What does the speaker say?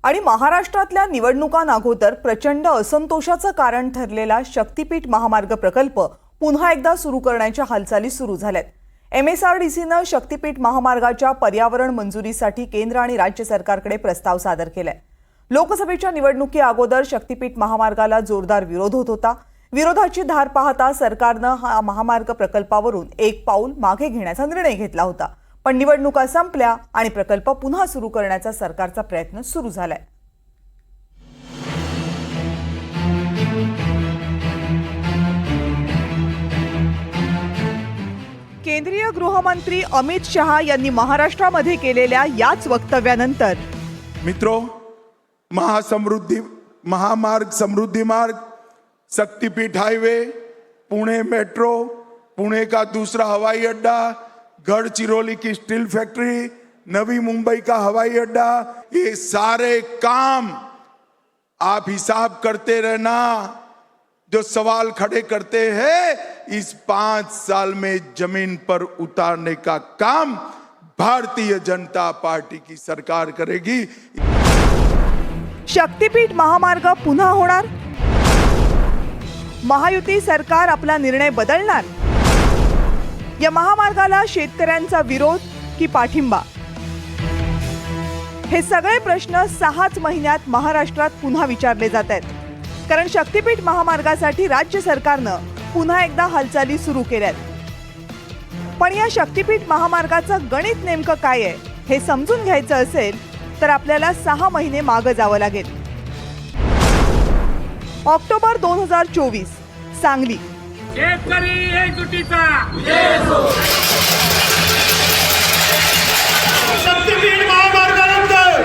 आणि महाराष्ट्रातल्या निवडणुकांअगोदर प्रचंड असंतोषाचं कारण ठरलेला शक्तीपीठ महामार्ग प्रकल्प पुन्हा एकदा सुरू करण्याच्या हालचाली सुरू झाल्यात। MSRDCनं शक्तीपीठ महामार्गाच्या पर्यावरण मंजुरीसाठी केंद्र आणि राज्य सरकारकडे प्रस्ताव सादर केलाय। लोकसभेच्या निवडणुकीअगोदर शक्तीपीठ महामार्गाला जोरदार विरोध होत होता। विरोधाची धार पाहता सरकारनं हा महामार्ग प्रकल्पावरून एक पाऊल मागे घेण्याचा निर्णय घेतला होता। पण निवडणुका संपल्या आणि प्रकल्प पुन्हा सुरू करण्याचा सरकारचा प्रयत्न सुरू झालाय। केंद्रीय गृहमंत्री अमित शहा यांनी महाराष्ट्रामध्ये केलेल्या याच वक्तव्यानंतर मित्रों, महामार्ग समृद्धि मार्ग, शक्तिपीठ हाईवे, पुणे मेट्रो, पुणे का दूसरा हवाई अड्डा, गढ़चिरौली की स्टील फैक्ट्री, नवी मुंबई का हवाई अड्डा, ये सारे काम आप हिसाब करते रहना। जो सवाल खड़े करते हैं, इस 5 साल में जमीन पर उतारने का काम भारतीय जनता पार्टी की सरकार करेगी। शक्तीपीठ महामार्ग पुन्हा होणार? महायुती सरकार आपला निर्णय बदलणार? या महामार्गाला शेतकऱ्यांचा विरोध की पाठिंबा? हे सगळे प्रश्न 6 महिन्यात महाराष्ट्रात पुन्हा विचारले जात आहेत। कारण शक्तीपीठ महामार्गासाठी राज्य सरकारनं पुन्हा एकदा हालचाली सुरू केल्यात। पण या शक्तीपीठ महामार्गाचं गणित नेमकं काय आहे हे समजून घ्यायचं असेल तर आपल्याला 6 महिने मागे जावं लागेल। ऑक्टोबर 2024 सांगली। शेतकरी एकजुटीचा शक्तीपीठ महामार्गानंतर